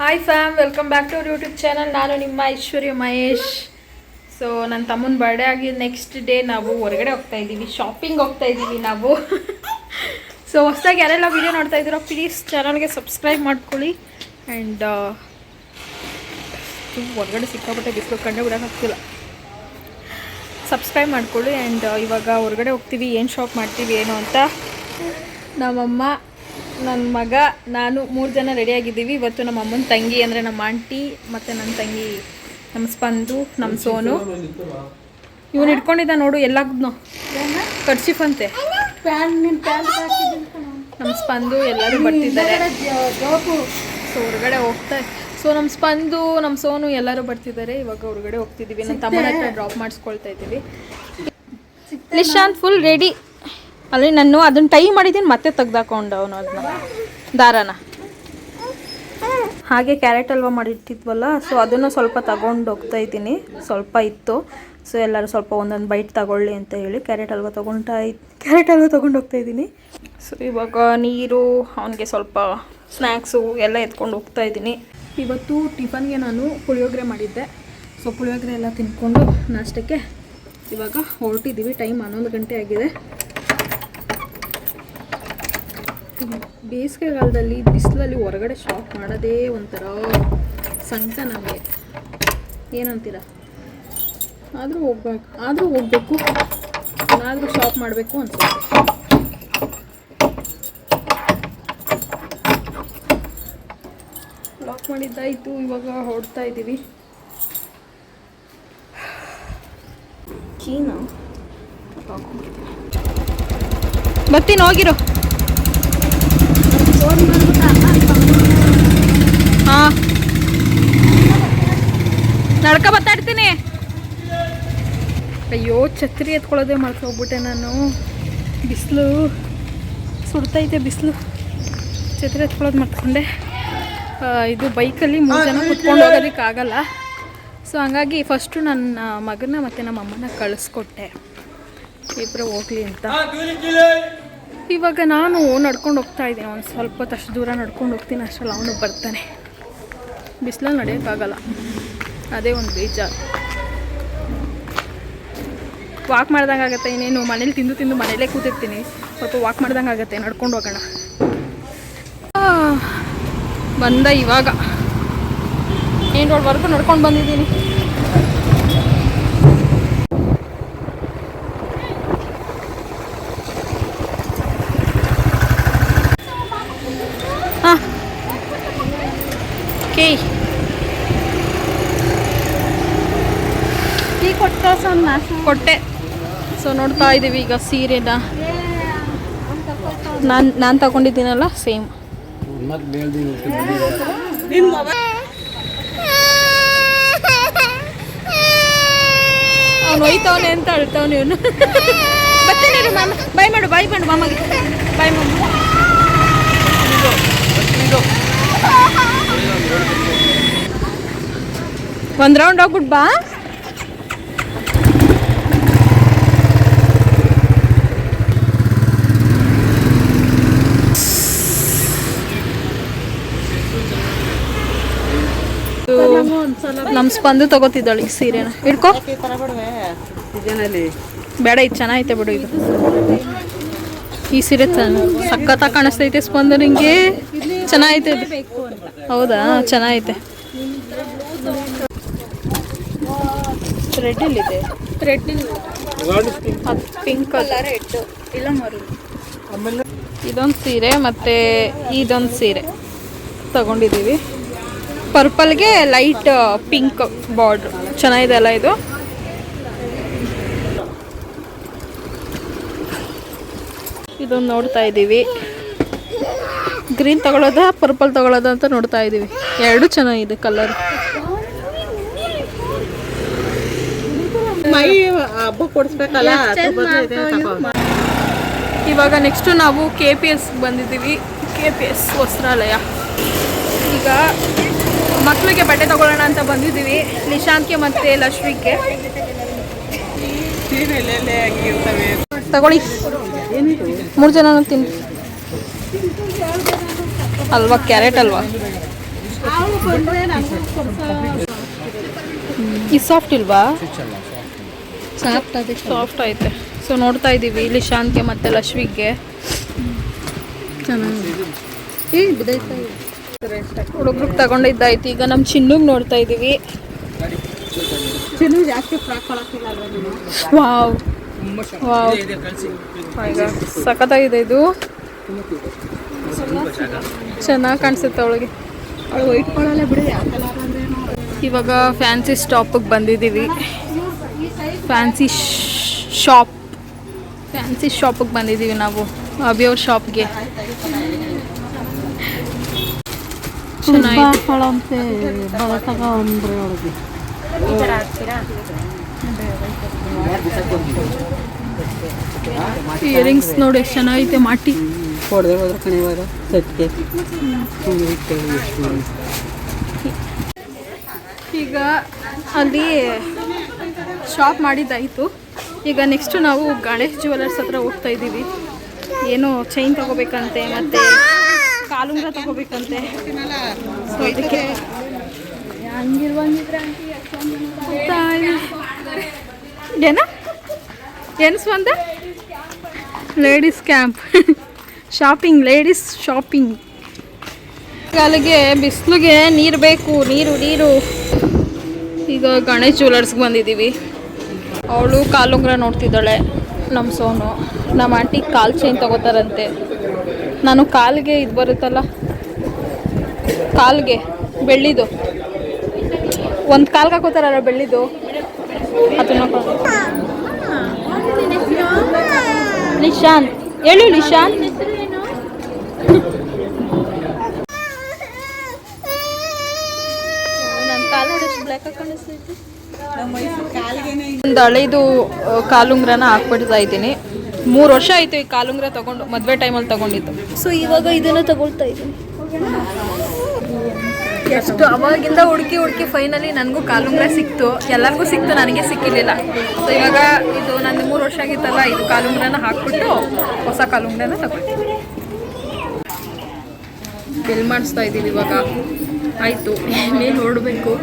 Hi fam, welcome back to our YouTube channel. ನಾನು ನಿಮ್ಮ ಐಶ್ವರ್ಯ Mahesh. So ನನ್ನ ತಮ್ಮನ ಬರ್ಡೇ ಆಗಿ ನೆಕ್ಸ್ಟ್ ಡೇ ನಾವು ಹೊರಗಡೆ ಹೋಗ್ತಾ ಇದ್ದೀವಿ, ಶಾಪಿಂಗ್ ಹೋಗ್ತಾ ಇದ್ದೀವಿ ನಾವು. ಸೊ ಹೊಸದಾಗಿ ಯಾರೆಲ್ಲ ವೀಡಿಯೋ ನೋಡ್ತಾ ಇದ್ದೀರೋ ಪ್ಲೀಸ್ ಚಾನಲ್ಗೆ ಸಬ್ಸ್ಕ್ರೈಬ್ ಮಾಡ್ಕೊಳ್ಳಿ. ಆ್ಯಂಡ್ ಹೊರಗಡೆ ಸಿಕ್ಕಾಪಟ್ಟೆ ಬಿಸಿಲು ಕಂಡು ಬಿಡೋಕ್ಕಾಗ್ತಿಲ್ಲ. ಸಬ್ಸ್ಕ್ರೈಬ್ ಮಾಡ್ಕೊಳ್ಳಿ. ಆ್ಯಂಡ್ ಇವಾಗ ಹೊರಗಡೆ ಹೋಗ್ತೀವಿ, ಏನು ಶಾಪ್ ಮಾಡ್ತೀವಿ ಏನು ಅಂತ ನಮ್ಮಮ್ಮ, ನನ್ನ ಮಗ, ನಾನು 3 ಜನ ರೆಡಿಯಾಗಿದ್ದೀವಿ. ಇವತ್ತು ನಮ್ಮ ಅಮ್ಮನ ತಂಗಿ ಅಂದರೆ ನಮ್ಮ ಆಂಟಿ ಮತ್ತು ನನ್ನ ತಂಗಿ, ನಮ್ಮ ಸ್ಪಂದು, ನಮ್ಮ ಸೋನು. ಇವನು ಇಟ್ಕೊಂಡಿದ್ದ ನೋಡು ಎಲ್ಲಾಗ್ನೂ ಕರ್ಚಿಫ್ ಅಂತೆ. ನಮ್ಮ ಸ್ಪಂದು ಎಲ್ಲರೂ ಬರ್ತಿದ್ದಾರೆ. ಸೊ ಹೊರಗಡೆ ಸೊ ನಮ್ಮ ಸ್ಪಂದು, ನಮ್ಮ ಸೋನು ಎಲ್ಲರೂ ಬರ್ತಿದ್ದಾರೆ. ಇವಾಗ ಹೊರಗಡೆ ಹೋಗ್ತಿದ್ದೀವಿ. ನನ್ನ ತಮ್ಮನ ಹತ್ರ ಡ್ರಾಪ್ ಮಾಡಿಸ್ಕೊಳ್ತಾ ಇದ್ದೀವಿ. Nishant full ready. ಅಲ್ಲಿ ನಾನು ಅದನ್ನು ಟೈ ಮಾಡಿದ್ದೀನಿ, ಮತ್ತೆ ತೆಗ್ದಾಕೊಂಡು ಅವನು ಅದನ್ನ ದಾರನ. ಹಾಗೆ ಕ್ಯಾರೆಟ್ ಹಲ್ವಾ ಮಾಡಿಟ್ಟಿದ್ವಲ್ಲ, ಸೊ ಅದನ್ನು ಸ್ವಲ್ಪ ತಗೊಂಡು ಹೋಗ್ತಾ ಇದ್ದೀನಿ. ಸ್ವಲ್ಪ ಇತ್ತು, ಸೊ ಎಲ್ಲರೂ ಸ್ವಲ್ಪ ಒಂದೊಂದು ಬೈಟ್ ತಗೊಳ್ಳಿ ಅಂತ ಹೇಳಿ ಕ್ಯಾರೆಟ್ ಹಲ್ವಾ ತೊಗೊಂಡು ಹೋಗ್ತಾ ಇದ್ದೀನಿ. ಸೊ ಇವಾಗ ನೀರು, ಅವನಿಗೆ ಸ್ವಲ್ಪ ಸ್ನ್ಯಾಕ್ಸು ಎಲ್ಲ ಎತ್ಕೊಂಡು ಹೋಗ್ತಾ ಇದ್ದೀನಿ. ಇವತ್ತು ಟಿಫನ್ಗೆ ನಾನು ಪುಳಿಯೋಗರೆ ಮಾಡಿದ್ದೆ. ಸೊ ಪುಳಿಯೋಗರೆ ಎಲ್ಲ ತಿನ್ಕೊಂಡು ನಾಷ್ಟಕ್ಕೆ ಇವಾಗ ಹೊರಟಿದ್ದೀವಿ. ಟೈಮ್ 11 ಗಂಟೆ ಆಗಿದೆ. ಬೇಸಿಗೆಗಾಲದಲ್ಲಿ ಬಿಸಿಲಲ್ಲಿ ಹೊರಗಡೆ ಶಾಪ್ ಮಾಡೋದೇ ಒಂಥರ ಸಂಕಟ ನಮಗೆ, ಏನಂತೀರ? ಆದರೂ ಹೋಗಬೇಕು, ಏನಾದರೂ ಶಾಪ್ ಮಾಡಬೇಕು ಅನ್ಸುತ್ತೆ. ಲಾಕ್ ಮಾಡಿದ್ದಾಯಿತು, ಇವಾಗ ಹೊರಡ್ತಾ ಇದ್ದೀವಿ. ಕೀನ ಬರ್ತೀನಿ, ಹೋಗಿರೋ. ಹಾಂ, ನಡ್ಕ ಬತ್ತಾಡ್ತೀನಿ. ಅಯ್ಯೋ, ಛತ್ರಿ ಎತ್ಕೊಳ್ಳೋದೇ ಹೋಗ್ಬಿಟ್ಟೆ ನಾನು. ಬಿಸಿಲು ಸುಡ್ತೈತೆ, ಬಿಸಿಲು. ಛತ್ರಿ ಎತ್ಕೊಳ್ಳೋದು ಮಾಡ್ಕೊಂಡೆ. ಇದು ಬೈಕಲ್ಲಿ 3 ಜನ ಕುತ್ಕೊಂಡು ಹೋಗೋದಕ್ಕಾಗಲ್ಲ. ಸೊ ಹಂಗಾಗಿ ಫಸ್ಟು ನನ್ನ ಮಗನ ಮತ್ತು ನಮ್ಮ ಅಮ್ಮನ ಕಳಿಸ್ಕೊಟ್ಟೆ, ಇಬ್ಬರು ಹೋಗಲಿ ಅಂತ. ಇವಾಗ ನಾನು ನಡ್ಕೊಂಡು ಹೋಗ್ತಾ ಇದ್ದೀನಿ. ಒಂದು ಸ್ವಲ್ಪ ಅಷ್ಟು ದೂರ ನಡ್ಕೊಂಡು ಹೋಗ್ತೀನಿ, ಅಷ್ಟರಲ್ಲಿ ಅವನು ಬರ್ತಾನೆ. ಬಿಸಿಲಲ್ಲಿ ನಡೆಯೋಕ್ಕಾಗಲ್ಲ, ಅದೇ ಒಂದು ಬೇಜಾರು. ವಾಕ್ ಮಾಡ್ದಂಗೆ ಆಗುತ್ತೆ. ಇನ್ನೇನು ಮನೇಲಿ ತಿಂದು ಮನೇಲೇ ಕೂತಿರ್ತೀನಿ. ಸ್ವಲ್ಪ ವಾಕ್ ಮಾಡ್ದಂಗೆ ಆಗುತ್ತೆ, ನಡ್ಕೊಂಡು ಹೋಗೋಣ. ಬಂದ ಇವಾಗ ಏನು ರೋಡ್ವರೆಗೂ ನಡ್ಕೊಂಡು ಬಂದಿದ್ದೀನಿ. ಹಾಂ, ಕೊಟ್ಟೆ. ಸೊ ನೋಡ್ತಾ ಇದ್ದೀವಿ ಈಗ ಸೀರೆನ. ನಾನು ತಗೊಂಡಿದ್ದೀನಲ್ಲ ಸೇಮ್. ಅವನು ಒಯ್ತವನೆ ಅಂತ ಅಳ್ತವನೆ ಇವನು. ಬರ್ತೀನಿ ಮಾಮ, ಬಾಯ್ ಮಾಡು ಮಾಮಗೆ, ಬಾಯ್ ಮಾಮ. ಒಂದು ರೌಂಡ್ ಹೋಗ್ಬಿಟ್ಟು ಬಾ. ನಮ್ಮ ಸ್ಪಂದು ತಗೋತಿದ್ದಾಳೆ ಈ ಸೀರೆನ. ಹಿಡ್ಕೊ, ಬೇಡ, ಇದು ಚೆನ್ನಾಗೈತೆ ಬಿಡು. ಇದು ಈ ಸೀರೆ ಸಖತ್ತಾಗಿ ಕಾಣಿಸ್ತೈತೆ ಸ್ಪಂದು, ನಿಂಗೆ ಚೆನ್ನಾಗೈತೆ ಇದು. ಹೌದಾ, ಚೆನ್ನಾಗೈತೆ. ರೆಡ್ ಇಲ್ಲಿದೆ, ರೆಡ್ ಅದು ಪಿಂಕ್ ಕಲರ್, ರೆಡ್ ಇಲ್ಲ ಮರು. ಇದೊಂದು ಸೀರೆ ಮತ್ತು ಇದೊಂದು ಸೀರೆ ತಗೊಂಡಿದ್ದೀವಿ. ಪರ್ಪಲ್ಗೆ ಲೈಟ್ ಪಿಂಕ್ ಬಾರ್ಡ್ರ್, ಚೆನ್ನಾಗಿದೆ ಅಲ್ಲ ಇದು. ಇದೊಂದು ನೋಡ್ತಾ ಇದ್ದೀವಿ. ಗ್ರೀನ್ ತಗೊಳ್ಳೋದ ಪರ್ಪಲ್ ತಗೊಳ್ಳೋದ ಅಂತ ನೋಡ್ತಾ ಇದ್ದೀವಿ. ಎರಡು ಚೆನ್ನಾಗಿದೆ ಕಲರ್. ಇವಾಗ ನೆಕ್ಸ್ಟು ನಾವು KPS ಬಂದಿದ್ದೀವಿ. KPS ವಸ್ತ್ರಾಲಯ. ಈಗ ಮಕ್ಕಳಿಗೆ ಬಟ್ಟೆ ತಗೊಳ್ಳೋಣ ಅಂತ ಬಂದಿದ್ದೀವಿ, ನಿಶಾಂತ್ಗೆ ಮತ್ತು ಲಕ್ಷ್ಮಿಗೆ. ತಗೊಳ್ಳಿ, 3 ಜನ ತಿನ್ನಿ. ಅಲ್ವಾ, ಕ್ಯಾರೆಟ್ ಅಲ್ವಾ. ಈ ಸಾಫ್ಟ್ ಇಲ್ವಾ? ಸಾಫ್ಟ್ ಐತೆ. ಸೊ ನೋಡ್ತಾ ಇದ್ದೀವಿ ಲಿಶಾನ್ಗೆ ಮತ್ತು ಲಶ್ವಿಗೆ. ಹುಡುಗ್ರಿಗೆ ತಗೊಂಡಿದ್ದಾಯ್ತು. ಈಗ ನಮ್ಮ ಚಿನ್ನುಗೆ ನೋಡ್ತಾ ಇದ್ದೀವಿ. ವಾವ್ ವಾವ್, ಸಖತ್ತಾಗಿದೆ ಇದು. ಚೆನ್ನಾಗಿ ಕಾಣಿಸುತ್ತೆ ಅವಳಿಗೆ. ಇವಾಗ ಫ್ಯಾನ್ಸಿ ಸ್ಟಾಪಿಗೆ ಬಂದಿದ್ದೀವಿ. ಫ್ಯಾನ್ಸಿ ಶಾಪಿಗೆ ಬಂದಿದ್ದೀವಿ ನಾವು, ಅಭಿಯವ್ರ ಶಾಪ್ಗೆ. ಇಯರಿಂಗ್ಸ್ ನೋಡಿ ಎಷ್ಟು ಚೆನ್ನಾಗೈತೆ. ಮಾಟಿ ಈಗ ಅಲ್ಲಿ ಶಾಪ್ ಮಾಡಿದ್ದಾಯಿತು. ಈಗ ನೆಕ್ಸ್ಟು ನಾವು ಗಣೇಶ್ ಜ್ಯುವೆಲರ್ಸ್ ಹತ್ರ ಹೋಗ್ತಾ ಇದ್ದೀವಿ. ಏನೋ ಚೈನ್ ತಗೋಬೇಕಂತೆ ಮತ್ತು ಕಾಲುಂಗ್ರ ತಗೋಬೇಕಂತೆ. ಸೊ ಇದಕ್ಕೆ ಏನು ಸ್ವಂತ ladies camp shopping, ladies shopping. ಕಾಲಿಗೆ ಬಿಸಿಲಿಗೆ ನೀರು ಬೇಕು, ನೀರು. ಈಗ ಗಣೇಶ್ ಜ್ಯುವೆಲರ್ಸ್ಗೆ ಬಂದಿದ್ದೀವಿ. ಅವಳು ಕಾಲುಂಗ್ರ ನೋಡ್ತಿದ್ದಾಳೆ. ನಮ್ಮ ಸೋನು, ನಮ್ಮ ಆಂಟಿ ಕಾಲು ಚೈನ್ ತಗೋತಾರಂತೆ. ನಾನು ಕಾಲಿಗೆ ಇದು ಬರುತ್ತಲ್ಲ, ಕಾಲಿಗೆ ಬೆಳ್ಳಿದು ಒಂದು ಕಾಲ್ಗೆ ಹಾಕೋತಾರಲ್ಲ ಬೆಳ್ಳಿದು, ಅದನ್ನ ನಿಶಾಂತ್ ಹೇಳು. ನಿಶಾಂತ್ ನನ್ನ ಕಾಲು ನೋಡಿ ಎಷ್ಟು ಬ್ಲ್ಯಾಕ್ ಕಾಣಿಸ್ತೈತಿ. ಒಂದು ಹಳೇದು ಕಾಲುಂಗ್ರನ ಹಾಕ್ಬಿಡ್ತಾ ಇದ್ದೀನಿ. 3 ವರ್ಷ ಆಯಿತು ಈ ಕಾಲುಂಗ್ರ ತಗೊಂಡು, ಮದುವೆ ಟೈಮಲ್ಲಿ ತಗೊಂಡಿದ್ದು. ಸೊ ಇವಾಗ ಇದನ್ನು ತಗೊಳ್ತಾ ಇದ್ದೀನಿ. ಎಷ್ಟು ಅವಾಗಿಂದ ಹುಡುಕಿ ಫೈನಲಿ ನನಗೂ ಕಾಲುಂಗ್ರ ಸಿಕ್ತು. ಎಲ್ಲರಿಗೂ ಸಿಕ್ತು, ನನಗೆ ಸಿಕ್ಕಿರಲಿಲ್ಲ. ಸೊ ಇವಾಗ ಇದು ನಂದು 3 ವರ್ಷ ಆಗಿತ್ತಲ್ಲ, ಇದು ಕಾಲುಂಗ್ರನ ಹಾಕ್ಬಿಟ್ಟು ಹೊಸ ಕಾಲುಂಗ್ರನ ತಗೊಳ್ತೀನಿ. ಬಿಲ್ ಮಾಡಿಸ್ತಾ ಇದ್ದೀವಿ ಇವಾಗ. ಆಯಿತು, ಮೇಲೆ ಹೊರಡಬೇಕು.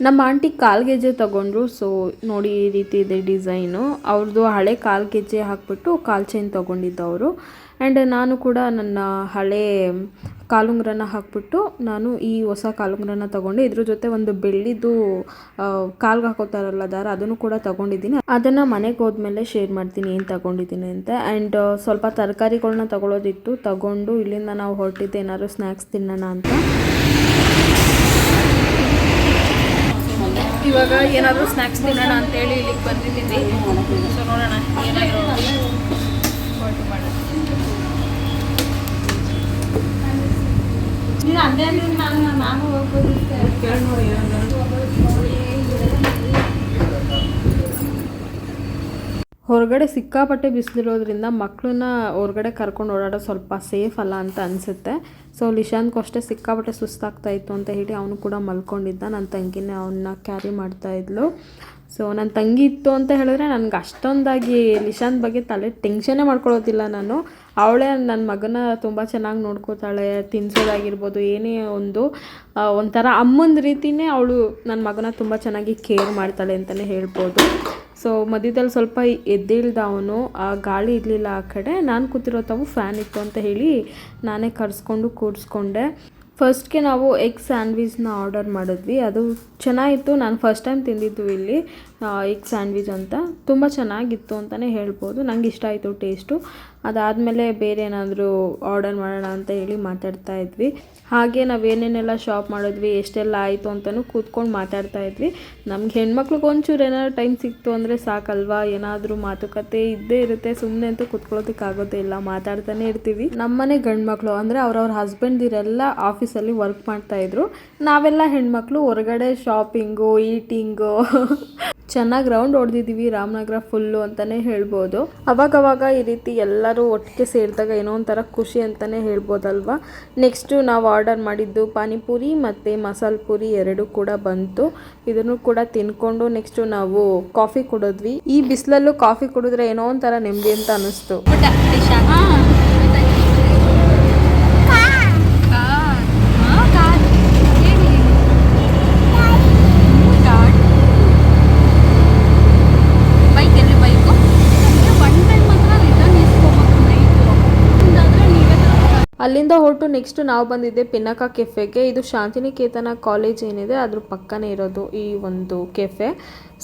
ನಮ್ಮ ಆಂಟಿ ಕಾಲು ಗೆಜ್ಜೆ ತೊಗೊಂಡ್ರು. ಸೊ ನೋಡಿ ಈ ರೀತಿ ಇದೆ ಡಿಸೈನು. ಅವ್ರದ್ದು ಹಳೆ ಕಾಲು ಗೆಜ್ಜೆ ಹಾಕ್ಬಿಟ್ಟು ಕಾಲು ಚೈನ್ ತೊಗೊಂಡಿದ್ದವರು. ಆ್ಯಂಡ್ ನಾನು ಕೂಡ ನನ್ನ ಹಳೆ ಕಾಲುಂಗ್ರನ ಹಾಕ್ಬಿಟ್ಟು ನಾನು ಈ ಹೊಸ ಕಾಲುಂಗ್ರನ ತೊಗೊಂಡು ಇದ್ರ ಜೊತೆ ಒಂದು ಬೆಳ್ಳಿದು ಕಾಲ್ಗೆ ಹಾಕೋತಾರಲ್ಲ ದಾರ, ಅದನ್ನು ಕೂಡ ತೊಗೊಂಡಿದ್ದೀನಿ. ಅದನ್ನು ಮನೆಗೆ ಹೋದ್ಮೇಲೆ ಶೇರ್ ಮಾಡ್ತೀನಿ ಏನು ತೊಗೊಂಡಿದ್ದೀನಿ ಅಂತ. ಆ್ಯಂಡ್ ಸ್ವಲ್ಪ ತರಕಾರಿಗಳನ್ನ ತೊಗೊಳೋದಿತ್ತು, ತಗೊಂಡು ಇಲ್ಲಿಂದ ನಾವು ಹೊರಟಿದ್ದೆ ಏನಾದ್ರು ಸ್ನ್ಯಾಕ್ಸ್ ತಿನ್ನೋಣ ಅಂತ. ಇವಾಗ ಏನಾದರೂ ಸ್ನ್ಯಾಕ್ಸ್ ತಿನ್ನೋಣ ಅಂತೇಳಿ ಇಲ್ಲಿಗೆ ಬಂದಿದ್ದೀನಿ. ಸೊ ನೋಡೋಣ ಏನಾದರೂ ಹೊರಟು ಮಾಡೋಣ. ನಾನು ಹೊರಗಡೆ ಸಿಕ್ಕಾಪಟ್ಟೆ ಬಿಸಿಲಿರೋದ್ರಿಂದ ಮಕ್ಕಳನ್ನ ಹೊರಗಡೆ ಕರ್ಕೊಂಡು ಓಡಾಡೋದು ಸ್ವಲ್ಪ ಸೇಫ್ ಅಲ್ಲ ಅಂತ ಅನಿಸುತ್ತೆ. ಸೊ ಲಿಶಾನ್ಗೂ ಅಷ್ಟೇ ಸಿಕ್ಕಾಪಟ್ಟೆ ಸುಸ್ತಾಗ್ತಾಯಿತ್ತು ಅಂತ ಹೇಳಿ ಅವನು ಕೂಡ ಮಲ್ಕೊಂಡಿದ್ದ. ನನ್ನ ತಂಗಿನೇ ಅವನ್ನ ಕ್ಯಾರಿ ಮಾಡ್ತಾಯಿದ್ಲು. ಸೊ ನನ್ನ ತಂಗಿ ಇತ್ತು ಅಂತ ಹೇಳಿದ್ರೆ ನನಗೆ ಅಷ್ಟೊಂದಾಗಿ ಲಿಶಾನ್ ಬಗ್ಗೆ ತಲೆ ಟೆನ್ಷನ್ನೇ ಮಾಡ್ಕೊಳ್ಳೋದಿಲ್ಲ ನಾನು. ಅವಳೇ ನನ್ನ ಮಗನ ತುಂಬ ಚೆನ್ನಾಗಿ ನೋಡ್ಕೋತಾಳೆ. ತಿನ್ಸೋದಾಗಿರ್ಬೋದು, ಏನೇ ಒಂಥರ ಅಮ್ಮನ ರೀತಿಯೇ ಅವಳು ನನ್ನ ಮಗನ ತುಂಬ ಚೆನ್ನಾಗಿ ಕೇರ್ ಮಾಡ್ತಾಳೆ ಅಂತಲೇ ಹೇಳ್ಬೋದು. ಸೊ ಮಧ್ಯದಲ್ಲಿ ಸ್ವಲ್ಪ ಎದ್ದೇಳ್ದ ಅವನು, ಆ ಗಾಳಿ ಇರಲಿಲ್ಲ ಆ ಕಡೆ. ನಾನು ಕೂತಿರೋ ತಾವು ಫ್ಯಾನ್ ಇತ್ತು ಅಂತ ಹೇಳಿ ನಾನೇ ಕರೆಸ್ಕೊಂಡು ಕೂರಿಸ್ಕೊಂಡೆ. ಫಸ್ಟ್ಗೆ ನಾವು ಎಗ್ ಸ್ಯಾಂಡ್ವಿಚ್ನ ಆರ್ಡರ್ ಮಾಡಿದ್ವಿ. ಅದು ಚೆನ್ನಾಗಿತ್ತು. ನಾನು ಫಸ್ಟ್ ಟೈಮ್ ತಿಂದಿದ್ದು ಇಲ್ಲಿ ಎಗ್ ಸ್ಯಾಂಡ್ವಿಚ್ ಅಂತ. ತುಂಬ ಚೆನ್ನಾಗಿತ್ತು ಅಂತಲೇ ಹೇಳ್ಬೋದು. ನಂಗೆ ಇಷ್ಟ ಆಯಿತು ಟೇಸ್ಟು. ಅದಾದಮೇಲೆ ಬೇರೆ ಏನಾದರೂ ಆರ್ಡರ್ ಮಾಡೋಣ ಅಂತ ಹೇಳಿ ಮಾತಾಡ್ತಾ ಇದ್ವಿ. ಹಾಗೆ ನಾವು ಏನೇನೆಲ್ಲ ಶಾಪ್ ಮಾಡಿದ್ವಿ, ಎಷ್ಟೆಲ್ಲ ಆಯಿತು ಅಂತಲೂ ಕೂತ್ಕೊಂಡು ಮಾತಾಡ್ತಾ ಇದ್ವಿ. ನಮ್ಗೆ ಹೆಣ್ಮಕ್ಳಿಗೆ ಒಂಚೂರು ಏನಾದ್ರು ಟೈಮ್ ಸಿಕ್ತು ಅಂದರೆ ಸಾಕಲ್ವಾ, ಏನಾದರೂ ಮಾತುಕತೆ ಇದ್ದೇ ಇರುತ್ತೆ. ಸುಮ್ಮನೆ ಅಂತೂ ಕೂತ್ಕೊಳ್ಳೋದಕ್ಕಾಗೋದೇ ಇಲ್ಲ, ಮಾತಾಡ್ತಾನೆ ಇರ್ತೀವಿ. ನಮ್ಮನೆ ಗಂಡು ಮಕ್ಕಳು ಅಂದರೆ ಅವ್ರವ್ರ ಹಸ್ಬೆಂಡಿರೆಲ್ಲ ಆಫೀಸಲ್ಲಿ ವರ್ಕ್ ಮಾಡ್ತಾಯಿದ್ರು. ನಾವೆಲ್ಲ ಹೆಣ್ಮಕ್ಳು ಹೊರಗಡೆ ಶಾಪಿಂಗು, ಈಟಿಂಗು ಚೆನ್ನಾಗಿ ರೌಂಡ್ ಹೊಡೆದಿದ್ದೀವಿ ರಾಮನಗರ ಫುಲ್ಲು ಅಂತಲೇ ಹೇಳ್ಬೋದು. ಅವಾಗವಾಗ ಈ ರೀತಿ ಎಲ್ಲರೂ ಒಟ್ಟಿಗೆ ಸೇರಿದಾಗ ಏನೋ ಒಂಥರ ಖುಷಿ ಅಂತಲೇ ಹೇಳ್ಬೋದಲ್ವ. ನೆಕ್ಸ್ಟು ನಾವು ಆರ್ಡರ್ ಮಾಡಿದ್ದು ಪಾನಿಪುರಿ ಮತ್ತು ಮಸಾಲೆ ಪೂರಿ 2 ಕೂಡ ಬಂತು. ಇದನ್ನು ಕೂಡ ತಿನ್ಕೊಂಡು ನೆಕ್ಸ್ಟು ನಾವು ಕಾಫಿ ಕುಡಿದ್ವಿ. ಈ ಬಿಸಿಲಲ್ಲೂ ಕಾಫಿ ಕುಡಿದ್ರೆ ಏನೋ ಒಂಥರ ನೆಮ್ಮದಿ ಅಂತ ಅನ್ನಿಸ್ತು. ಅಲ್ಲಿಂದ ಹೊರಟು ನೆಕ್ಸ್ಟ್ ನಾವು ಬಂದಿದ್ದೆ ಪಿನಾಕ ಕೆಫೆಗೆ. ಇದು ಶಾಂತಿನಿಕೇತನ ಕಾಲೇಜ್ ಏನಿದೆ ಅದ್ರ ಪಕ್ಕನೇ ಇರೋದು ಈ ಒಂದು ಕೆಫೆ.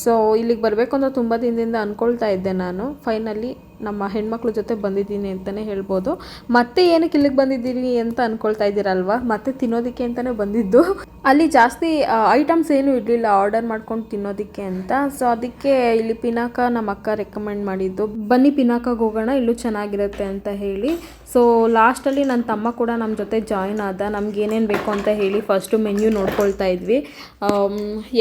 ಸೊ ಇಲ್ಲಿಗೆ ಬರಬೇಕು ಅಂತ ತುಂಬ ದಿನದಿಂದ ಅಂದ್ಕೊಳ್ತಾ ಇದ್ದೆ ನಾನು. ಫೈನಲಿ ನಮ್ಮ ಹೆಣ್ಮಕ್ಳ ಜೊತೆ ಬಂದಿದ್ದೀನಿ ಅಂತಲೇ ಹೇಳ್ಬೋದು. ಮತ್ತೆ ಏನಕ್ಕೆ ಇಲ್ಲಿಗೆ ಬಂದಿದ್ದೀರಿ ಅಂತ ಅಂದ್ಕೊಳ್ತಾ ಇದ್ದೀರಲ್ವ, ಮತ್ತೆ ತಿನ್ನೋದಕ್ಕೆ ಅಂತಲೇ ಬಂದಿದ್ದು. ಅಲ್ಲಿ ಜಾಸ್ತಿ ಐಟಮ್ಸ್ ಏನೂ ಇರಲಿಲ್ಲ ಆರ್ಡರ್ ಮಾಡ್ಕೊಂಡು ತಿನ್ನೋದಕ್ಕೆ ಅಂತ. ಸೊ ಅದಕ್ಕೆ ಇಲ್ಲಿ ಪಿನಾಕ ನಮ್ಮ ಅಕ್ಕ ರೆಕಮೆಂಡ್ ಮಾಡಿದ್ದು, ಬನ್ನಿ ಪಿನಾಕಾಗೆ ಹೋಗೋಣ ಇಲ್ಲೂ ಚೆನ್ನಾಗಿರುತ್ತೆ ಅಂತ ಹೇಳಿ. ಸೊ ಲಾಸ್ಟಲ್ಲಿ ನನ್ನ ತಮ್ಮ ಕೂಡ ನಮ್ಮ ಜೊತೆ ಜಾಯಿನ್ ಆದ. ನಮ್ಗೆ ಏನೇನು ಬೇಕು ಅಂತ ಹೇಳಿ ಫಸ್ಟು ಮೆನ್ಯೂ ನೋಡ್ಕೊಳ್ತಾ ಇದ್ವಿ.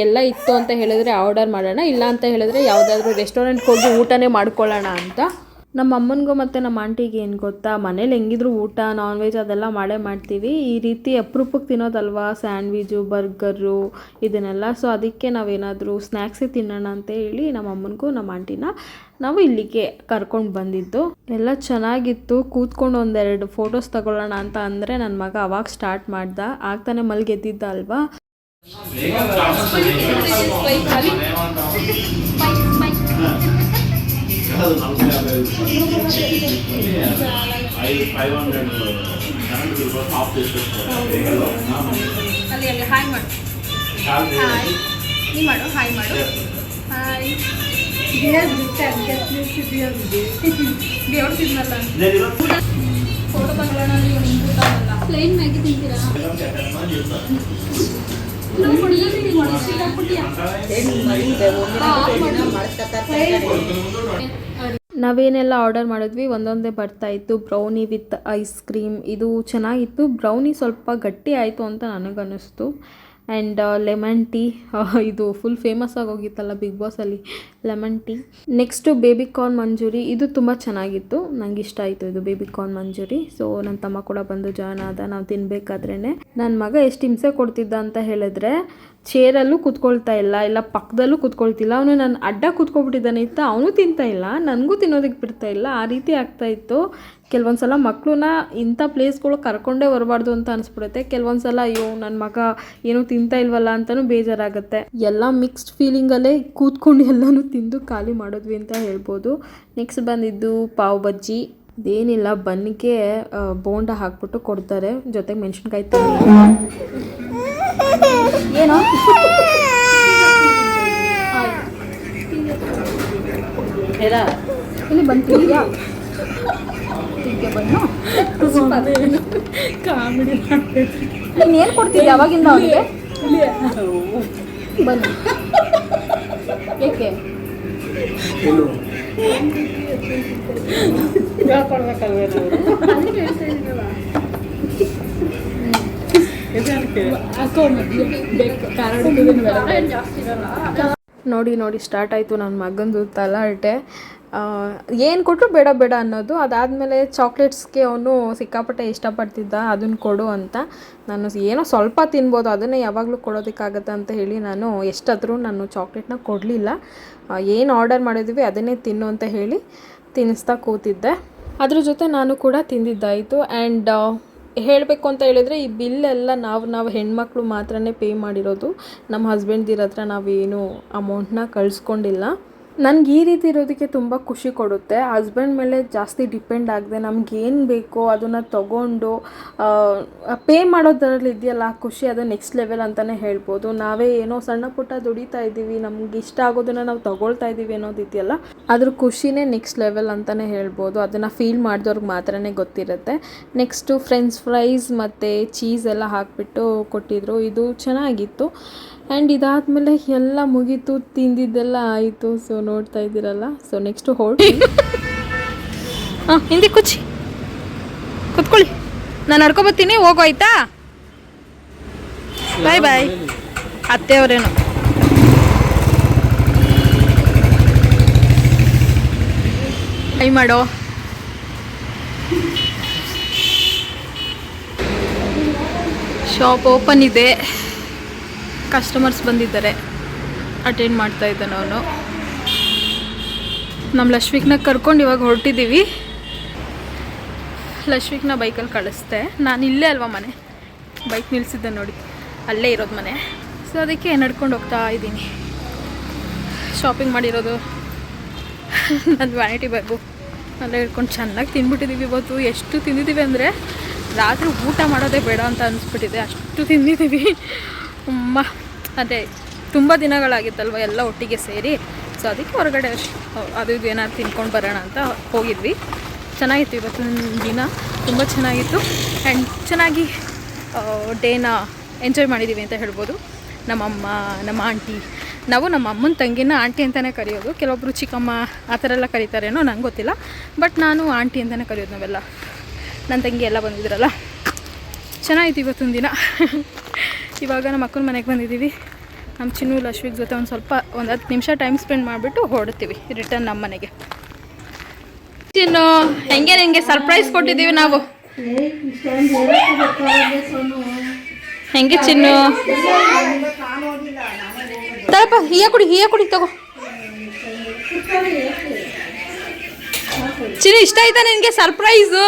ಎಲ್ಲ ಇತ್ತು ಅಂತ ಹೇಳಿದ್ರೆ ಆರ್ಡರ್ ಮಾಡೋಣ, ಇಲ್ಲ ಅಂತ ಹೇಳಿದ್ರೆ ಯಾವುದಾದ್ರೂ ರೆಸ್ಟೋರೆಂಟ್ಗೆ ಹೋಗಿ ಊಟನೇ ಮಾಡ್ಕೊಳ್ಳೋಣ ಅಂತ. ನಮ್ಮ ಅಮ್ಮನಿಗೂ ಮತ್ತು ನಮ್ಮ ಆಂಟಿಗೆ ಏನು ಗೊತ್ತಾ, ಮನೇಲಿ ಹೆಂಗಿದ್ರು ಊಟ ನಾನ್ ವೆಜ್ ಅದೆಲ್ಲ ಮಾಡೇ ಮಾಡ್ತೀವಿ. ಈ ರೀತಿ ಅಪರೂಪಕ್ಕೆ ತಿನ್ನೋದಲ್ವಾ ಸ್ಯಾಂಡ್ವಿಚು ಬರ್ಗರು ಇದನ್ನೆಲ್ಲ. ಸೊ ಅದಕ್ಕೆ ನಾವೇನಾದರೂ ಸ್ನ್ಯಾಕ್ಸೇ ತಿನ್ನೋಣ ಅಂತ ಹೇಳಿ ನಮ್ಮ ಅಮ್ಮನಿಗೂ ನಮ್ಮ ಆಂಟಿನ ನಾವು ಇಲ್ಲಿಗೆ ಕರ್ಕೊಂಡು ಬಂದಿದ್ದು. ಎಲ್ಲ ಚೆನ್ನಾಗಿತ್ತು. ಕೂತ್ಕೊಂಡು ಒಂದೆರಡು ಫೋಟೋಸ್ ತಗೊಳ್ಳೋಣ ಅಂತ ಅಂದರೆ ನನ್ನ ಮಗ ಅವಾಗ ಸ್ಟಾರ್ಟ್ ಮಾಡ್ದ. ಆಗ್ತಾನೆ ಮಲ್ಗೆದ್ದಿದ್ದ ಅಲ್ವಾ. ಹಾಯ್ ಮಾಡು, ಹಾಯ್ ನೀ ಮಾಡು, ಹಾಯ್ ಮಾಡು, ಹಾಯ್. ದೇವ್ರು ತಿನ್ನಲ್ಲ ಫೋಟೋ ತಗೊಳ್ಳೋಣ. ಪ್ಲೇನ್ ಮ್ಯಾಗಿ ತಿಂತೀರಾ? ನಾವೇನೆಲ್ಲ ಆರ್ಡರ್ ಮಾಡಿದ್ವಿ ಒಂದೊಂದೇ ಬರ್ತಾ ಇತ್ತು. ಬ್ರೌನಿ ವಿತ್ ಐಸ್ ಕ್ರೀಮ್ ಇದು ಚೆನ್ನಾಗಿತ್ತು. ಬ್ರೌನಿ ಸ್ವಲ್ಪ ಗಟ್ಟಿ ಆಯಿತು ಅಂತ ನನಗನ್ನಿಸ್ತು. ಆ್ಯಂಡ್ ಲೆಮನ್ ಟೀ, ಇದು ಫುಲ್ ಫೇಮಸ್ ಆಗೋಗಿತ್ತಲ್ಲ ಬಿಗ್ ಬಾಸಲ್ಲಿ lemon tea. Next baby corn manchurian, ಇದು ತುಂಬ ಚೆನ್ನಾಗಿತ್ತು, ನಂಗೆ ಇಷ್ಟ ಆಯಿತು ಇದು ಬೇಬಿ ಕಾರ್ನ್ ಮಂಚೂರಿ. ಸೊ ನನ್ನ ತಮ್ಮ ಕೂಡ ಬಂದು ಜಾಯ್ನ್ ಆದ. ನಾವು ತಿನ್ನಬೇಕಾದ್ರೇ ನನ್ನ ಮಗ ಎಷ್ಟು ಹಿಂಸೆ ಕೊಡ್ತಿದ್ದ ಅಂತ ಹೇಳಿದ್ರೆ, ಚೇರಲ್ಲೂ ಕೂತ್ಕೊಳ್ತಾ ಇಲ್ಲ ಪಕ್ಕದಲ್ಲೂ ಕೂತ್ಕೊಳ್ತಿಲ್ಲ. ಅವನು ನಾನು ಅಡ್ಡ ಕೂತ್ಕೊಬಿಟ್ಟಿದ್ದಾನೆ ಇತ್ತ, ಅವನು ತಿಂತಾ ಇಲ್ಲ, ನನಗೂ ತಿನ್ನೋದಕ್ಕೆ ಬಿಡ್ತಾ ಇಲ್ಲ. ಆ ರೀತಿ ಆಗ್ತಾಯಿತ್ತು. ಕೆಲವೊಂದು ಸಲ ಮಕ್ಕಳನ್ನ ಇಂಥ ಪ್ಲೇಸ್ಗಳು ಕರ್ಕೊಂಡೇ ಬರಬಾರ್ದು ಅಂತ ಅನಿಸ್ಬಿಡುತ್ತೆ. ಕೆಲವೊಂದು ಸಲ ಅಯ್ಯೋ ನನ್ನ ಮಗ ಏನೂ ತಿಂತಾ ಇಲ್ವಲ್ಲ ಅಂತಲೂ ಬೇಜಾರಾಗುತ್ತೆ. ಎಲ್ಲ ಮಿಕ್ಸ್ಡ್ ಫೀಲಿಂಗಲ್ಲೇ ಕೂತ್ಕೊಂಡು ಎಲ್ಲನೂ ತಿಂದು ಖಾಲಿ ಮಾಡಿದ್ವಿ ಅಂತ ಹೇಳ್ಬೋದು. ನೆಕ್ಸ್ಟ್ ಬಂದಿದ್ದು ಪಾವ್ ಬಜ್ಜಿ. ಇದೇನಿಲ್ಲ, ಬನ್ನಿಗೆ ಬೋಂಡ ಹಾಕ್ಬಿಟ್ಟು ಕೊಡ್ತಾರೆ, ಜೊತೆಗೆ ಮೆಣಸಿನ್ಕಾಯಿ ಏನೋ ಇಲ್ಲಿ ಬಂತೀಯಾ ಬನ್ನು ಕಾಮಿಡಿ ನೀನೇನು ಕೊಡ್ತೀವಿ ಯಾವಾಗಿಂದ ಅವನಿಗೆ ಬನ್ನಿ ಏಕೆ ನೋಡಿ ಸ್ಟಾರ್ಟ್ ಆಯಿತು ನನ್ನ ಮಗಂದು ತಲಾಟೆ. ಏನು ಕೊಟ್ಟರು ಬೇಡ ಬೇಡ ಅನ್ನೋದು. ಅದಾದಮೇಲೆ ಚಾಕ್ಲೇಟ್ಸ್ಗೆ ಅವನು ಸಿಕ್ಕಾಪಟ್ಟೆ ಇಷ್ಟಪಡ್ತಿದ್ದ, ಅದನ್ನು ಕೊಡು ಅಂತ. ನಾನು ಏನೋ ಸ್ವಲ್ಪ ತಿನ್ಬೋದು, ಅದನ್ನೇ ಯಾವಾಗಲೂ ಕೊಡೋದಕ್ಕಾಗತ್ತೆ ಅಂತ ಹೇಳಿ ನಾನು ಎಷ್ಟಾದರೂ ನಾನು ಚಾಕ್ಲೇಟ್ನ ಕೊಡಲಿಲ್ಲ. ಏನು ಆರ್ಡರ್ ಮಾಡಿದ್ವಿ ಅದನ್ನೇ ತಿನ್ನು ಅಂತ ಹೇಳಿ ತಿನ್ನಿಸ್ತಾ ಕೂತಿದ್ದೆ. ಅದ್ರ ಜೊತೆ ನಾನು ಕೂಡ ತಿಂದಿದ್ದಾಯಿತು. ಆ್ಯಂಡ್ ಹೇಳಬೇಕು ಅಂತ ಹೇಳಿದರೆ ಈ ಬಿಲ್ಲೆಲ್ಲ ನಾವು ಹೆಣ್ಮಕ್ಳು ಮಾತ್ರನೇ ಪೇ ಮಾಡಿರೋದು. ನಮ್ಮ ಹಸ್ಬೆಂಡ್ದಿರ ಹತ್ರ ನಾವೇನು ಅಮೌಂಟ್ನ ಕಳಿಸ್ಕೊಂಡಿಲ್ಲ. ನನಗೆ ಈ ರೀತಿ ಇರೋದಕ್ಕೆ ತುಂಬ ಖುಷಿ ಕೊಡುತ್ತೆ. ಹಸ್ಬೆಂಡ್ ಮೇಲೆ ಜಾಸ್ತಿ ಡಿಪೆಂಡ್ ಆಗದೆ ನಮಗೇನು ಬೇಕೋ ಅದನ್ನು ತೊಗೊಂಡು ಪೇ ಮಾಡೋದರಲ್ಲಿ ಇದೆಯಲ್ಲ ಖುಷಿ, ಅದು ನೆಕ್ಸ್ಟ್ ಲೆವೆಲ್ ಅಂತಲೇ ಹೇಳ್ಬೋದು. ನಾವೇ ಏನೋ ಸಣ್ಣ ಪುಟ್ಟ ದುಡಿತಾ ಇದ್ದೀವಿ, ನಮ್ಗೆ ಇಷ್ಟ ಆಗೋದನ್ನು ನಾವು ತೊಗೊಳ್ತಾ ಇದ್ದೀವಿ ಅನ್ನೋದಿದೆಯಲ್ಲ, ಅದ್ರ ಖುಷಿನೇ ನೆಕ್ಸ್ಟ್ ಲೆವೆಲ್ ಅಂತಲೇ ಹೇಳ್ಬೋದು. ಅದನ್ನು ಫೀಲ್ ಮಾಡಿದವ್ರಿಗೆ ಮಾತ್ರನೇ ಗೊತ್ತಿರುತ್ತೆ. ನೆಕ್ಸ್ಟು ಫ್ರೆಂಚ್ ಫ್ರೈಸ್ ಮತ್ತು ಚೀಸ್ ಎಲ್ಲ ಹಾಕಿಬಿಟ್ಟು ಕೊಟ್ಟಿದ್ರು, ಇದು ಚೆನ್ನಾಗಿತ್ತು. ಆ್ಯಂಡ್ ಇದಾದಮೇಲೆ ಎಲ್ಲ ಮುಗೀತು, ತಿಂದಿದ್ದೆಲ್ಲ ಆಯಿತು. ಸೊ ನೋಡ್ತಾ ಇದ್ದೀರಲ್ಲ. ಸೊ ನೆಕ್ಸ್ಟು ಹಿಂದೆ ಕುತ್ಕೊಳ್ಳಿ, ನಾನು ನಡ್ಕೊಬತ್ತೀನಿ, ಹೋಗೋ ಆಯ್ತಾ. ಬಾಯ್ ಬಾಯ್. ಅತ್ತೆಯವರೇನು ಬಾಯ್ ಮಾಡೋ. ಶಾಪ್ ಓಪನ್ ಇದೆ, ಕಸ್ಟಮರ್ಸ್ ಬಂದಿದ್ದಾರೆ, ಅಟೆಂಡ್ ಮಾಡ್ತಾ ಇದ್ದಾನೆ ಅವನು. ನಮ್ಮ ಲಕ್ಷ್ಮಿಕ್ನ ಕರ್ಕೊಂಡು ಇವಾಗ ಹೊರಟಿದ್ದೀವಿ. ಲಕ್ಷ್ಮಿಕ್ನ ಬೈಕಲ್ಲಿ ಕಳಿಸ್ದೆ. ನಾನು ಇಲ್ಲೇ ಅಲ್ವಾ ಮನೆ, ಬೈಕ್ ನಿಲ್ಲಿಸಿದ್ದೆ ನೋಡಿ, ಅಲ್ಲೇ ಇರೋದು ಮನೆ. ಸೊ ಅದಕ್ಕೆ ನಡ್ಕೊಂಡು ಹೋಗ್ತಾ ಇದ್ದೀನಿ. ಶಾಪಿಂಗ್ ಮಾಡಿರೋದು ನನ್ನ ವ್ಯಾನಿಟಿ ಬ್ಯಾಗು ಅಲ್ಲೇ ಇಟ್ಕೊಂಡು ಚೆನ್ನಾಗಿ ತಿಂದ್ಬಿಟ್ಟಿದ್ದೀವಿ ಇವತ್ತು. ಎಷ್ಟು ತಿಂದಿದ್ದೀವಿ ಅಂದರೆ ರಾತ್ರಿ ಊಟ ಮಾಡೋದೇ ಬೇಡ ಅಂತ ಅನಿಸ್ಬಿಟ್ಟಿದೆ, ಅಷ್ಟು ತಿಂದಿದ್ದೀವಿ. ಅದೇ ತುಂಬ ದಿನಗಳಾಗಿತ್ತಲ್ವ ಎಲ್ಲ ಒಟ್ಟಿಗೆ ಸೇರಿ, ಸೊ ಅದಕ್ಕೆ ಹೊರಗಡೆ ಅದು ಇದು ಏನಾದ್ರು ತಿನ್ಕೊಂಡು ಬರೋಣ ಅಂತ ಹೋಗಿದ್ವಿ. ಚೆನ್ನಾಗಿತ್ತು ಇವತ್ತಿನ ದಿನ, ತುಂಬ ಚೆನ್ನಾಗಿತ್ತು. ಆ್ಯಂಡ್ ಚೆನ್ನಾಗಿ ಡೇನ ಎಂಜಾಯ್ ಮಾಡಿದ್ದೀವಿ ಅಂತ ಹೇಳ್ಬೋದು. ನಮ್ಮಮ್ಮ, ನಮ್ಮ ಆಂಟಿ, ನಾವು ನಮ್ಮ ಅಮ್ಮನ ತಂಗಿನ ಆಂಟಿ ಅಂತಲೇ ಕರೆಯೋದು. ಕೆಲವೊಬ್ಬರು ಚಿಕ್ಕಮ್ಮ ಆ ಥರ ಎಲ್ಲ ಕರೀತಾರೇನೋ ನಂಗೆ ಗೊತ್ತಿಲ್ಲ, ಬಟ್ ನಾನು ಆಂಟಿ ಅಂತಲೇ ಕರೆಯೋದು. ನಾವೆಲ್ಲ ನನ್ನ ತಂಗಿ ಎಲ್ಲ ಬಂದಿದ್ರಲ್ಲ, ಚೆನ್ನಾಗಿತ್ತು ಇವತ್ತಿನ ದಿನ. ಇವಾಗ ನಮ್ಮ ಅಕ್ಕನ ಮನೆಗೆ ಬಂದಿದ್ದೀವಿ. ನಮ್ಮ ಚಿನ್ನು ಲಕ್ಷ್ಮಿಗ್ ಜೊತೆ ಒಂದು 10 ನಿಮಿಷ ಟೈಮ್ ಸ್ಪೆಂಡ್ ಮಾಡಿಬಿಟ್ಟು ಹೊರಡ್ತೀವಿ ರಿಟರ್ನ್ ನಮ್ಮ ಮನೆಗೆ. ಚಿನ್ನು ಹೆಂಗೆ ಸರ್ಪ್ರೈಸ್ ಕೊಟ್ಟಿದ್ದೀವಿ ನಾವು. ಹೆಂಗೆ ಚಿನ್ನು? ತಳಪ ಹೀಯ ಕುಡಿ ತಗೋ. ಚಿನ್ನು ಇಷ್ಟ ಆಯ್ತಾ ನಿನಗೆ ಸರ್ಪ್ರೈಸು?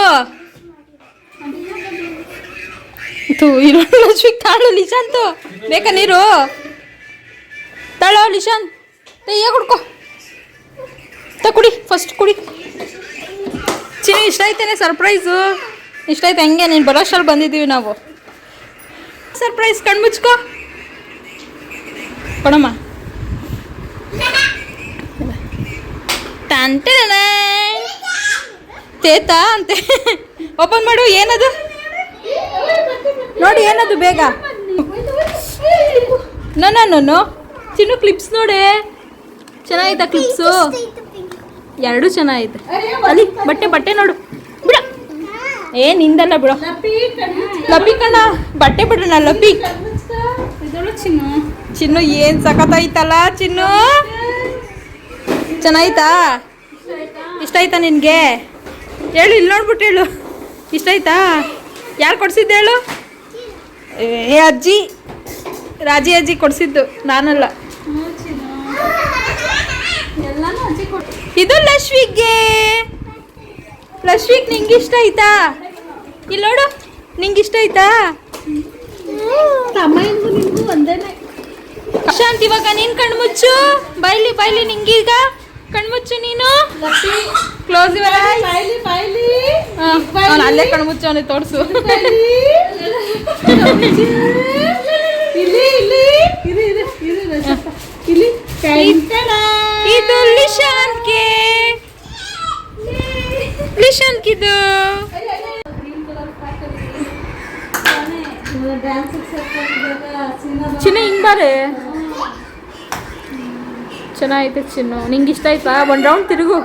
ಲಕ್ಷ್ಮಿ ತಾಳು ಲಿಶಾಂತು, ಬೇಕಾ ನೀರು? ತಾಳೋ ಲಿಶಾನ್, ಹೀಯ ಕುಡ್ಕೋ, ಕುಡಿ, ಫಸ್ಟ್ ಕುಡಿ. ಚಿನ್ನು ಇಷ್ಟ ಆಯ್ತೇನೆ ಸರ್ಪ್ರೈಸು? ಇಷ್ಟ ಆಯ್ತು? ಹೆಂಗೆ ನೀನು ಬರೋಷ್ಟಲ್ಲಿ ಬಂದಿದ್ದೀವಿ ನಾವು. ಸರ್ಪ್ರೈಸ್, ಕಣ್ಮುಚ್ಕೋ ಕೊಡಮ್ಮ. ಟಂಟೆ ತೇತಾ ಅಂತೆ. ಓಪನ್ ಮಾಡು. ಏನದು ನೋಡಿ, ಏನದು ಬೇಗ. ನೋ ಚಿನ್ನು ಕ್ಲಿಪ್ಸ್ ನೋಡಿ, ಚೆನ್ನಾಗಿತ್ತಾ ಕ್ಲಿಪ್ಸು? ಎರಡೂ ಚೆನ್ನಾಗೈತೆ. ಅಲ್ಲಿ ಬಟ್ಟೆ ನೋಡು ಬಿಡ. ನಿಂದಲ್ಲ ಬಿಡು ಲಪ್ಪಿ ಕಣ್ಣ, ಬಟ್ಟೆ ಬಿಡೋಣ ಲಪ್ಪಿ. ಚಿನ್ನು ಏನು ಸಖತ್ತಾಯ್ತಲ್ಲ ಚಿನ್ನು, ಚೆನ್ನಾಯ್ತಾ? ಇಷ್ಟ ಆಯ್ತಾ ನಿನಗೆ? ಹೇಳು, ಇಲ್ಲಿ ನೋಡ್ಬಿಟ್ಟು ಹೇಳು, ಇಷ್ಟ ಆಯ್ತಾ? ಯಾರು ಕೊಡಿಸಿದ್ದು ಹೇಳು? ಅಜ್ಜಿ, ರಾಜಿ ಅಜ್ಜಿ ಕೊಡಿಸಿದ್ದು, ನಾನಲ್ಲ. ಇದು ಲಕ್ಷ್ಮಿಗೆ. ಲಕ್ಷ್ಮಿಗೆ ನಿಂಗೆ ಇಷ್ಟ ಆಯ್ತಾ? ಇಲ್ಲಿ ನೋಡು, ನಿಂಗೆ ಇಷ್ಟ ಆಯ್ತಾ? ಶಾಂತಿ, ಇವಾಗ ನೀನು ಕಣ್ಮುಚ್ಚು. ಬೈಲಿ ನಿಂಗೀಗ ಕಣ್ಮುಚ್ಚು ನೀನು. Close your eyes. ಅಲ್ಲೇ ಕಣ್ಮುಚ್ಚು, ಅವನಿಗೆ ತೋರಿಸು. ಇದು ಲಿಶಾನ್ಗೆ, ಲಿಶಾನ್ಗಿದು. ಚಿನ್ನ ಹಿಂಗ್ ಬಾರೆ, ಚೆನ್ನಾಗೈತೆ ಚಿನ್ನು. ನಿಂಗೆ ಇಷ್ಟ ಆಯ್ತಾ? ಒಂದು ರೌಂಡ್ ತಿರುಗು.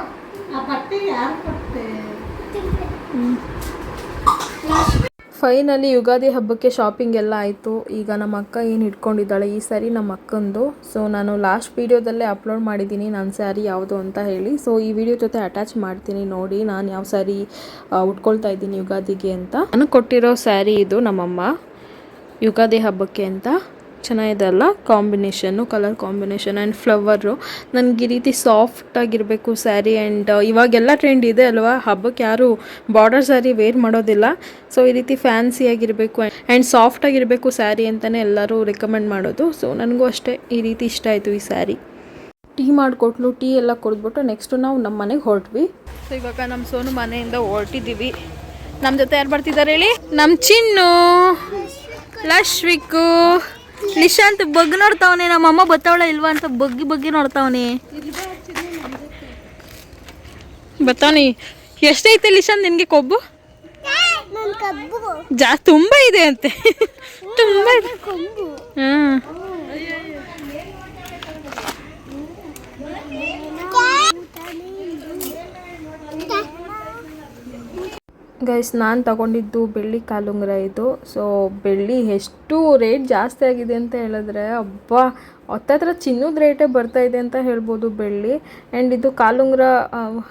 ಫೈನಲಿ ಯುಗಾದಿ ಹಬ್ಬಕ್ಕೆ ಶಾಪಿಂಗ್ ಎಲ್ಲ ಆಯಿತು. ಈಗ ನಮ್ಮ ಅಕ್ಕ ಏನು ಇಟ್ಕೊಂಡಿದ್ದಾಳೆ ಈ ಸಾರಿ ನಮ್ಮ ಅಕ್ಕಂದು. ಸೊ ನಾನು ಲಾಸ್ಟ್ ವೀಡಿಯೋದಲ್ಲೇ ಅಪ್ಲೋಡ್ ಮಾಡಿದ್ದೀನಿ ನನ್ನ ಸ್ಯಾರಿ ಯಾವುದು ಅಂತ ಹೇಳಿ. ಸೊ ಈ ವಿಡಿಯೋ ಜೊತೆ ಅಟ್ಯಾಚ್ ಮಾಡ್ತೀನಿ ನೋಡಿ ನಾನು ಯಾವ ಸ್ಯಾರಿ ಉಟ್ಕೊಳ್ತಾ ಇದ್ದೀನಿ ಯುಗಾದಿಗೆ ಅಂತ. ನಾನು ಕೊಟ್ಟಿರೋ ಸ್ಯಾರಿ ಇದು ನಮ್ಮಮ್ಮ ಯುಗಾದಿ ಹಬ್ಬಕ್ಕೆ ಅಂತ. ಚೆನ್ನಾಗಿದೆ ಅಲ್ಲ combination, colour combination and flower. ನನಗೆ ಈ ರೀತಿ ಸಾಫ್ಟಾಗಿರಬೇಕು ಸ್ಯಾರಿ. ಆ್ಯಂಡ್ ಇವಾಗೆಲ್ಲ ಟ್ರೆಂಡ್ ಇದೆ ಅಲ್ವಾ, ಹಬ್ಬಕ್ಕೆ ಯಾರು ಬಾರ್ಡರ್ ಸ್ಯಾರಿ ವೇರ್ ಮಾಡೋದಿಲ್ಲ. ಸೊ ಈ ರೀತಿ ಫ್ಯಾನ್ಸಿಯಾಗಿರಬೇಕು ಆ್ಯಂಡ್ ಸಾಫ್ಟಾಗಿರಬೇಕು ಸ್ಯಾರಿ ಅಂತಲೇ ಎಲ್ಲರೂ ರೆಕಮೆಂಡ್ ಮಾಡೋದು. ಸೊ ನನಗೂ ಅಷ್ಟೇ ಈ ರೀತಿ ಇಷ್ಟ ಆಯಿತು ಈ ಸ್ಯಾರಿ. ಟೀ ಮಾಡಿಕೊಟ್ಲು, ಟೀ ಎಲ್ಲ ಕುಡಿದ್ಬಿಟ್ಟು ನೆಕ್ಸ್ಟು ನಾವು ನಮ್ಮ ಮನೆಗೆ ಹೊರಟ್ವಿ. ಸೊ ಇವಾಗ ನಮ್ಮ ಸೋನು ಮನೆಯಿಂದ ಹೊರಟಿದ್ದೀವಿ. ನಮ್ಮ ಜೊತೆ ಯಾರು ಬರ್ತಿದ್ದಾರೆ ಹೇಳಿ? ನಮ್ಮ ಚಿನ್ನು, ಲಕ್ಷ್ಮಿಕು, ಲಿಶಾಂತ್ ಬಗ್ಗಿ ನೋಡ್ತಾವನೆ. ನಮ್ಮಮ್ಮ ಬತ್ತಾವಳ ಇಲ್ವಾ ಅಂತ ಬಗ್ಗಿ ನೋಡ್ತಾವನೆ. ಬತ್ತಾವನಿ. ಎಷ್ಟೈತೆ ಲಿಶಾಂತ್ ನಿನಗೆ ಕೊಬ್ಬು? ತುಂಬ ಇದೆ ಅಂತೆ. ತುಂಬ ಇದೆ. ಹಾಂ ಗೈಸ್, ನಾನು ತಗೊಂಡಿದ್ದು ಬೆಳ್ಳಿ ಕಾಲುಂಗುರ ಇದು. ಸೊ ಬೆಳ್ಳಿ ಎಷ್ಟು ರೇಟ್ ಜಾಸ್ತಿ ಆಗಿದೆ ಅಂತ ಹೇಳಿದ್ರೆ ಅಬ್ಬಾ, ಹತ್ತತ್ರ ಚಿನ್ನದ ರೇಟೇ ಬರ್ತಾಯಿದೆ ಅಂತ ಹೇಳ್ಬೋದು ಬೆಳ್ಳಿ. ಆ್ಯಂಡ್ ಇದು ಕಾಲುಂಗುರ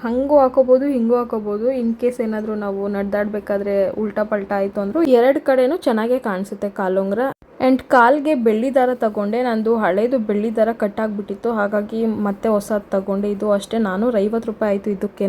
ಹಂಗೂ ಹಾಕೋಬೋದು, ಹಿಂಗೂ ಹಾಕೋಬೋದು. ಇನ್ ಕೇಸ್ ಏನಾದರೂ ನಾವು ನಡೆದಾಡಬೇಕಾದ್ರೆ ಉಲ್ಟಾ ಪಲ್ಟಾ ಆಯಿತು ಅಂದರೂ ಎರಡು ಕಡೆನೂ ಚೆನ್ನಾಗೇ ಕಾಣಿಸುತ್ತೆ ಕಾಲುಂಗುರ. ಆ್ಯಂಡ್ ಕಾಲ್ಗೆ ಬೆಳ್ಳಿ ದಾರ ತಗೊಂಡೆ. ನಂದು ಹಳೇದು ಬೆಳ್ಳಿ ದಾರ ಕಟ್ಟಾಗಿಬಿಟ್ಟಿತ್ತು, ಹಾಗಾಗಿ ಮತ್ತೆ ಹೊಸದು ತಗೊಂಡೆ. ಇದು ಅಷ್ಟೇ 450 ರೂಪಾಯಿ ಆಯಿತು ಇದಕ್ಕೇ.